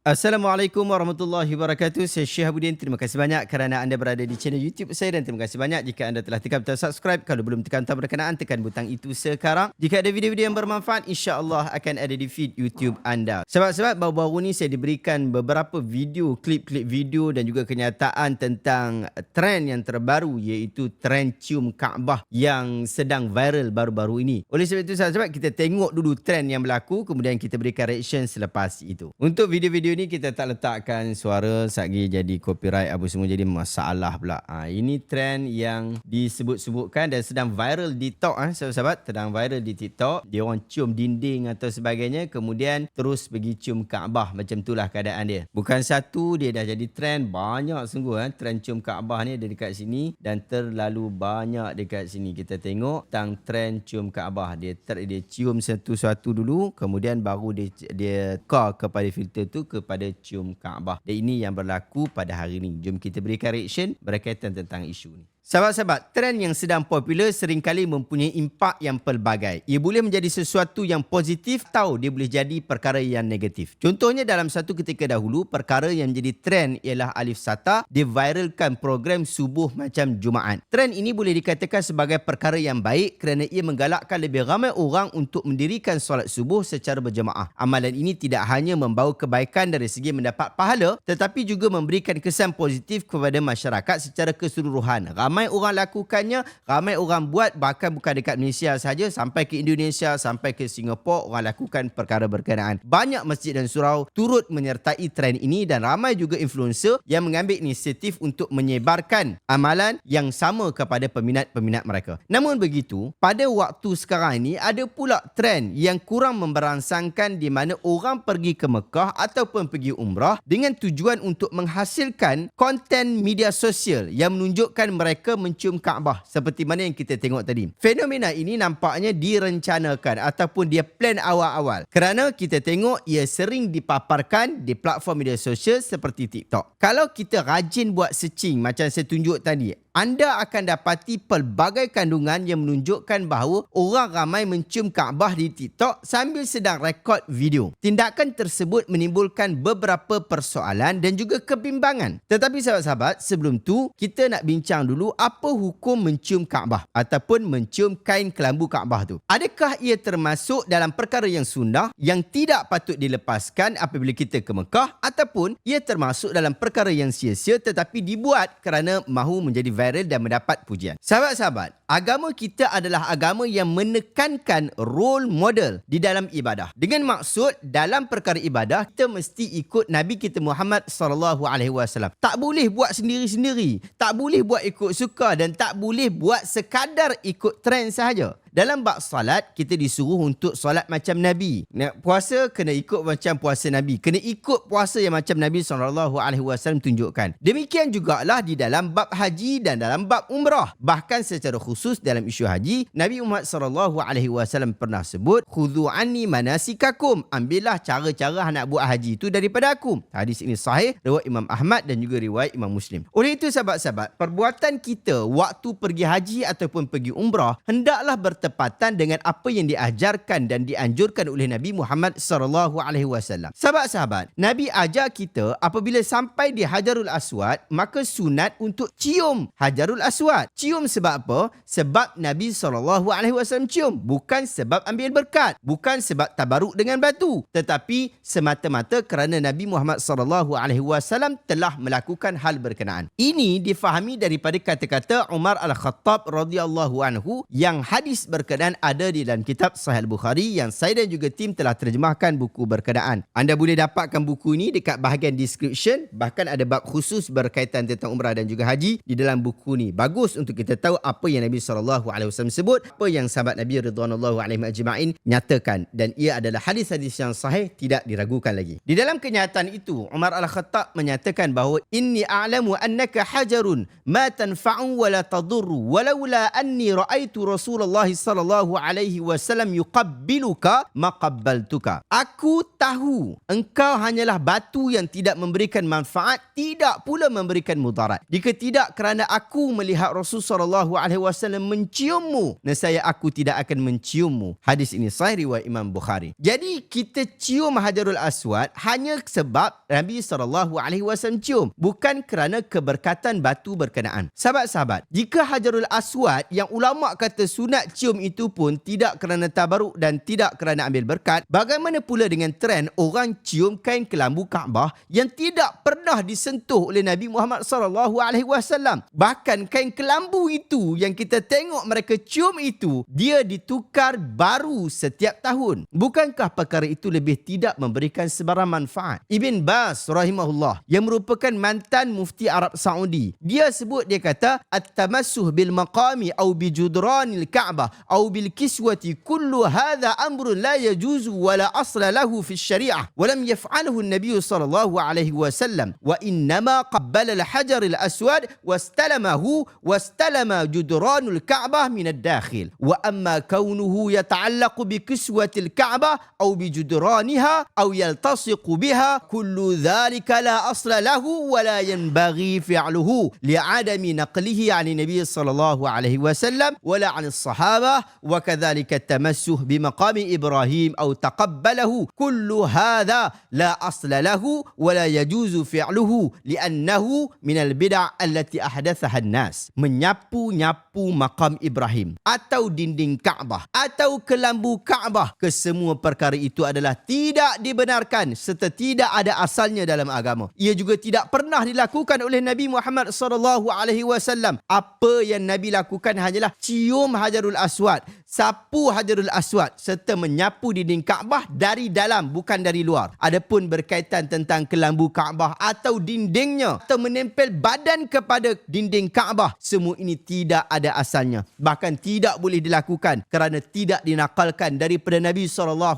Assalamualaikum warahmatullahi wabarakatuh. Saya Syekh Habudin. Terima kasih banyak kerana anda berada di channel YouTube saya dan terima kasih banyak jika anda telah tekan butang subscribe. Kalau belum tekan tombol berkenaan, tekan butang itu sekarang. Jika ada video-video yang bermanfaat, insya-Allah akan ada di feed YouTube anda. Sahabat-sahabat, baru-baru ni saya diberikan beberapa video, klip-klip video dan juga kenyataan tentang trend yang terbaru, iaitu trend cium Kaabah yang sedang viral baru-baru ini. Oleh sebab itu, sahabat-sahabat, kita tengok dulu trend yang berlaku, kemudian kita berikan reaction selepas itu. Untuk video-video ni kita tak letakkan suara sagi jadi copyright apa semua, jadi masalah pula. Ini trend yang disebut-sebutkan dan sedang viral di TikTok, sahabat-sahabat, sedang viral di TikTok. Dia orang cium dinding atau sebagainya, kemudian terus pergi cium Kaabah. Macam itulah keadaan dia. Bukan satu, dia dah jadi trend. Banyak sungguh trend cium Kaabah ni ada dekat sini dan terlalu banyak dekat sini. Kita tengok tentang trend cium Kaabah. Dia cium satu-satu dulu, kemudian baru dia call kepada filter tu kepada cium Kaabah. Dan ini yang berlaku pada hari ini. Jom kita berikan reaction berkaitan tentang isu ni. Sahabat-sahabat, trend yang sedang popular seringkali mempunyai impak yang pelbagai. Ia boleh menjadi sesuatu yang positif atau dia boleh jadi perkara yang negatif. Contohnya dalam satu ketika dahulu, perkara yang menjadi trend ialah Alif Sata diviralkan program subuh macam Jumaat. Trend ini boleh dikatakan sebagai perkara yang baik kerana ia menggalakkan lebih ramai orang untuk mendirikan solat subuh secara berjemaah. Amalan ini tidak hanya membawa kebaikan dari segi mendapat pahala, tetapi juga memberikan kesan positif kepada masyarakat secara keseluruhan. Ramai orang lakukannya, ramai orang buat, bahkan bukan dekat Malaysia sahaja, sampai ke Indonesia, sampai ke Singapura, orang lakukan perkara berkenaan. Banyak masjid dan surau turut menyertai trend ini dan ramai juga influencer yang mengambil inisiatif untuk menyebarkan amalan yang sama kepada peminat-peminat mereka. Namun begitu, pada waktu sekarang ini ada pula trend yang kurang memberangsangkan di mana orang pergi ke Mekah ataupun pergi umrah dengan tujuan untuk menghasilkan konten media sosial yang menunjukkan mereka mencium Kaabah seperti mana yang kita tengok tadi. Fenomena ini nampaknya direncanakan ataupun dia plan awal-awal kerana kita tengok ia sering dipaparkan di platform media sosial seperti TikTok. Kalau kita rajin buat searching macam saya tunjuk tadi, anda akan dapati pelbagai kandungan yang menunjukkan bahawa orang ramai mencium Kaabah di TikTok sambil sedang rekod video. Tindakan tersebut menimbulkan beberapa persoalan dan juga kebimbangan. Tetapi sahabat-sahabat, sebelum tu kita nak bincang dulu apa hukum mencium Kaabah ataupun mencium kain kelambu Kaabah tu. Adakah ia termasuk dalam perkara yang sunnah yang tidak patut dilepaskan apabila kita ke Mekah, ataupun ia termasuk dalam perkara yang sia-sia tetapi dibuat kerana mahu menjadi viral dan mendapat pujian. Sahabat-sahabat, agama kita adalah agama yang menekankan role model di dalam ibadah. Dengan maksud dalam perkara ibadah kita mesti ikut Nabi kita Muhammad sallallahu alaihi wasallam. Tak boleh buat sendiri-sendiri, tak boleh buat ikut suka dan tak boleh buat sekadar ikut trend sahaja. Dalam bab salat, kita disuruh untuk solat macam Nabi. Nak puasa, kena ikut macam puasa Nabi. Kena ikut puasa yang macam Nabi SAW tunjukkan. Demikian jugalah di dalam bab haji dan dalam bab umrah. Bahkan secara khusus dalam isu haji, Nabi Muhammad SAW pernah sebut, "Khudhu anni manasikakum." Ambillah cara-cara nak buat haji itu daripada aku. Hadis ini sahih, riwayat Imam Ahmad dan juga riwayat Imam Muslim. Oleh itu sahabat-sahabat, perbuatan kita waktu pergi haji ataupun pergi umrah hendaklah bertepatan dengan apa yang diajarkan dan dianjurkan oleh Nabi Muhammad SAW. Sahabat-sahabat, Nabi ajar kita apabila sampai di Hajarul Aswad, maka sunat untuk cium Hajarul Aswad. Cium sebab apa? Sebab Nabi SAW cium. Bukan sebab ambil berkat. Bukan sebab tabaruk dengan batu. Tetapi semata-mata kerana Nabi Muhammad SAW telah melakukan hal berkenaan. Ini difahami daripada kata-kata Umar Al-Khattab radhiyallahu anhu yang hadis berkenaan ada di dalam kitab Sahih Al-Bukhari yang saya dan juga tim telah terjemahkan buku berkenaan. Anda boleh dapatkan buku ini dekat bahagian description, bahkan ada bab khusus berkaitan tentang umrah dan juga haji di dalam buku ni. Bagus untuk kita tahu apa yang Nabi SAW sebut, apa yang sahabat Nabi radhiyallahu alaihim ajma'in nyatakan, dan ia adalah hadis-hadis yang sahih, tidak diragukan lagi. Di dalam kenyataan itu, Umar Al-Khattab menyatakan bahawa inni a'lamu annaka hajarun ma tanfa'u wa la tadurru walaula anni ra'aitu Rasulullah sallallahu alaihi wasallam yuqabbiluka maqabbaltuka. Aku tahu engkau hanyalah batu yang tidak memberikan manfaat, tidak pula memberikan mudarat. Jika tidak kerana aku melihat Rasul sallallahu alaihi wasallam menciummu, nescaya aku tidak akan menciummu. Hadis ini sahih riwayat Imam Bukhari. Jadi kita cium Hajarul Aswad hanya sebab Nabi sallallahu alaihi wasallam cium, bukan kerana keberkatan batu berkenaan. Sahabat-sahabat, jika Hajarul Aswad yang ulama kata sunat cium itu pun tidak kerana tabaruk dan tidak kerana ambil berkat, bagaimana pula dengan trend orang cium kain kelambu Kaabah yang tidak pernah disentuh oleh Nabi Muhammad sallallahu alaihi wasallam? Bahkan kain kelambu itu yang kita tengok mereka cium itu, dia ditukar baru setiap tahun. Bukankah perkara itu lebih tidak memberikan sebarang manfaat? Ibn Baz rahimahullah yang merupakan mantan mufti Arab Saudi, dia sebut, dia kata at-tamassuh bil maqami au bi judranil Ka'bah au bil kiswati kullu hadha amrun la yajuzu wa la asla lahu fi syariah wa lam yaf'alhu an-nabiy sallallahu alaihi wasallam wa innama qabbala al-hajar al-aswad wastalamahu wastalama judranul Ka'bah min ad-dakhil wa amma kaunuhu yata'allaqu bi kiswati al-Ka'bah au bi judraniha au yaltasiqu biha kullu dhalika la asla lahu wa la yanbaghi fi'luhu li'adami naqlihi 'an an-nabiy sallallahu alaihi wasallam wa la 'an as-sahabah wa kadhalika at-tamassuh bi maqami Ibrahim au taqabbalahu kullu hadha la asla lahu wa la yajuzu fi'luhu li'annahu min al-bid'ah allati ahdathaha an-nas. Menyapu-nyapu makam Ibrahim atau dinding Kaabah atau kelambu Kaabah, kesemua perkara itu adalah tidak dibenarkan serta tidak ada asalnya dalam agama. Ia juga tidak pernah dilakukan oleh Nabi Muhammad sallallahu alaihi wasallam. Apa yang Nabi lakukan hanyalah cium Hajarul Aswad, sapu Hajarul Aswad serta menyapu dinding Kaabah dari dalam, bukan dari luar. Adapun berkaitan tentang kelambu Kaabah atau dindingnya atau menempel badan kepada dinding Kaabah, semua ini tidak ada asalnya. Bahkan tidak boleh dilakukan kerana tidak dinakalkan daripada Nabi SAW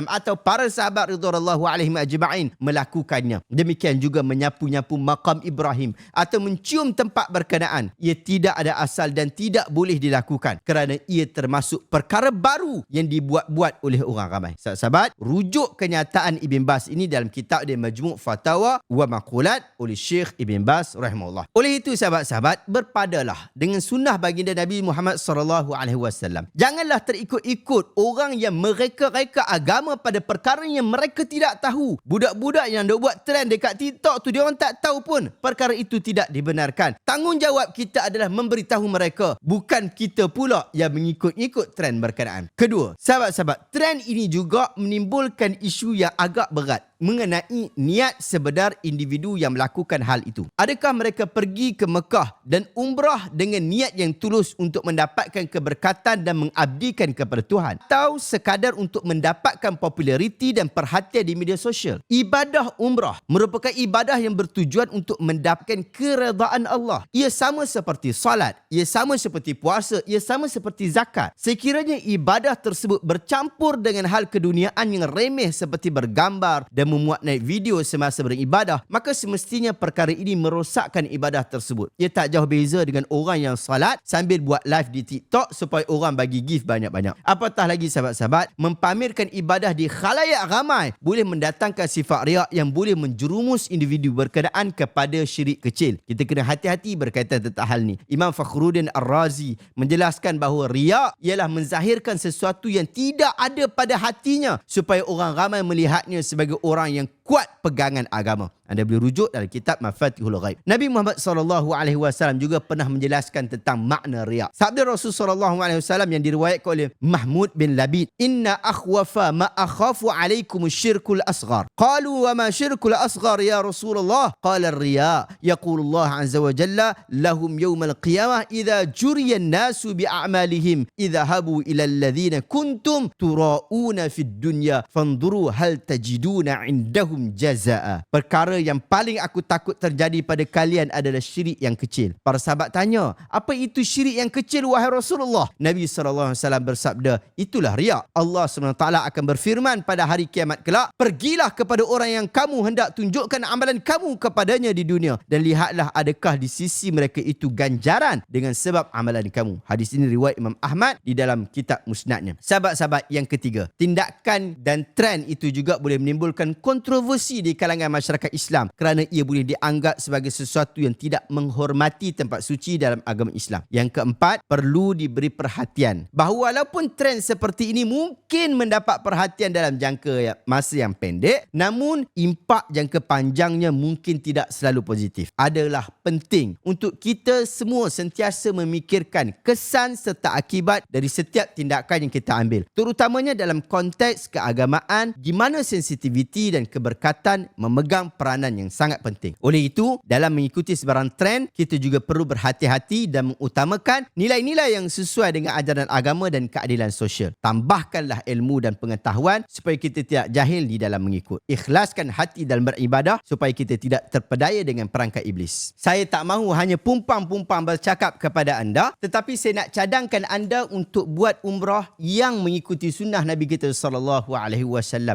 atau para sahabat radhiyallahu alaihim ajma'in melakukannya. Demikian juga menyapu-nyapu makam Ibrahim atau mencium tempat berkenaan. Ia tidak ada asal dan tidak boleh dilakukan kerana ia termasuk perkara baru yang dibuat-buat oleh orang ramai. Sahabat-sahabat, rujuk kenyataan Ibn Baz ini dalam kitab dia Majmu' Fatawa wa Maqulat oleh Syekh Ibn Baz rahimahullah. Oleh itu sahabat-sahabat, berpadalah dengan sunnah baginda Nabi Muhammad SAW. Janganlah terikut-ikut orang yang mereka-reka agama pada perkara yang mereka tidak tahu. Budak-budak yang dok buat trend dekat TikTok tu, dia orang tak tahu pun perkara itu tidak dibenarkan. Tanggungjawab kita adalah memberitahu mereka, bukan kita pula yang mengikut-ikut trend berkenaan. Kedua, sahabat-sahabat, trend ini juga menimbulkan isu yang agak berat mengenai niat sebenar individu yang melakukan hal itu. Adakah mereka pergi ke Mekah dan umrah dengan niat yang tulus untuk mendapatkan keberkatan dan mengabdikan kepada Tuhan, atau sekadar untuk mendapatkan populariti dan perhatian di media sosial? Ibadah umrah merupakan ibadah yang bertujuan untuk mendapatkan keredaan Allah. Ia sama seperti salat, ia sama seperti puasa, ia sama seperti zakat. Sekiranya ibadah tersebut bercampur dengan hal keduniaan yang remeh seperti bergambar dan memuat naik video semasa beribadah, maka semestinya perkara ini merosakkan ibadah tersebut. Ia tak jauh beza dengan orang yang salat sambil buat live di TikTok supaya orang bagi gift banyak-banyak. Apatah lagi sahabat-sahabat, mempamerkan ibadah di khalayak ramai boleh mendatangkan sifat riak yang boleh menjerumus individu berkenaan kepada syirik kecil. Kita kena hati-hati berkaitan tentang hal ni. Imam Fakhruddin Ar-Razi menjelaskan bahawa riak ialah menzahirkan sesuatu yang tidak ada pada hatinya supaya orang ramai melihatnya sebagai orang yang kuat pegangan agama. Anda boleh rujuk dalam kitab Mafatihul Ghaib. Nabi Muhammad SAW juga pernah menjelaskan tentang makna riak. Sabda Rasul SAW yang diriwayatkan oleh Mahmud bin Labid, "Inna akhwafa ma akhafu alaikum syirkul asghar." Qalu wa ma syirkul asghar ya Rasulullah? Qala ar-riya. Yaqulu Allah azza wa jalla lahum yawmal qiyamah idza juriya an-nasu bi a'malihim idhahabu ila alladhina kuntum turauna fid dunya fanzuru hal tajiduna indahum jazaa. Perkara perkara yang paling aku takut terjadi pada kalian adalah syirik yang kecil. Para sahabat tanya, apa itu syirik yang kecil wahai Rasulullah? Nabi SAW bersabda, itulah riak. Allah SWT akan berfirman pada hari kiamat kelak, pergilah kepada orang yang kamu hendak tunjukkan amalan kamu kepadanya di dunia dan lihatlah adakah di sisi mereka itu ganjaran dengan sebab amalan kamu. Hadis ini riwayat Imam Ahmad di dalam kitab Musnadnya. Sahabat-sahabat yang ketiga, tindakan dan trend itu juga boleh menimbulkan kontroversi di kalangan masyarakat Islam kerana ia boleh dianggap sebagai sesuatu yang tidak menghormati tempat suci dalam agama Islam. Yang keempat, perlu diberi perhatian bahawa walaupun trend seperti ini mungkin mendapat perhatian dalam jangka masa yang pendek, namun impak jangka panjangnya mungkin tidak selalu positif. Adalah penting untuk kita semua sentiasa memikirkan kesan serta akibat dari setiap tindakan yang kita ambil, terutamanya dalam konteks keagamaan di mana sensitiviti dan keberkatan memegang peranan yang sangat penting. Oleh itu, dalam mengikuti sebarang trend, kita juga perlu berhati-hati dan mengutamakan nilai-nilai yang sesuai dengan ajaran agama dan keadilan sosial. Tambahkanlah ilmu dan pengetahuan supaya kita tidak jahil di dalam mengikut. Ikhlaskan hati dalam beribadah supaya kita tidak terpedaya dengan perangkap iblis. Saya tak mahu hanya pumpang-pumpang bercakap kepada anda, tetapi saya nak cadangkan anda untuk buat umrah yang mengikuti sunnah Nabi kita SAW.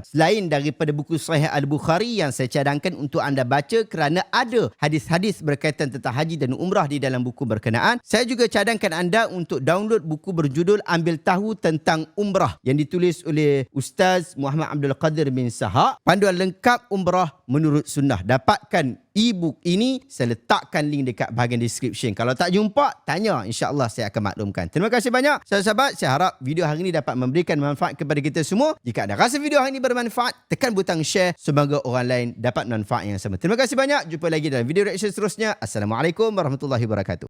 Selain daripada buku Sahih Al-Bukhari yang saya cadangkan untuk anda baca kerana ada hadis-hadis berkaitan tentang haji dan umrah di dalam buku berkenaan, saya juga cadangkan anda untuk download buku berjudul Ambil Tahu Tentang Umrah yang ditulis oleh Ustaz Muhammad Abdul Qadir bin Sahak, panduan lengkap umrah menurut sunnah. Dapatkan e-book ini, saya letakkan link dekat bahagian description. Kalau tak jumpa, tanya, insya-Allah saya akan maklumkan. Terima kasih banyak sahabat-sahabat. Saya harap video hari ini dapat memberikan manfaat kepada kita semua. Jika anda rasa video hari ini bermanfaat, tekan butang share, semoga orang lain dapat manfaat yang sama. Terima kasih banyak. Jumpa lagi dalam video reaction seterusnya. Assalamualaikum warahmatullahi wabarakatuh.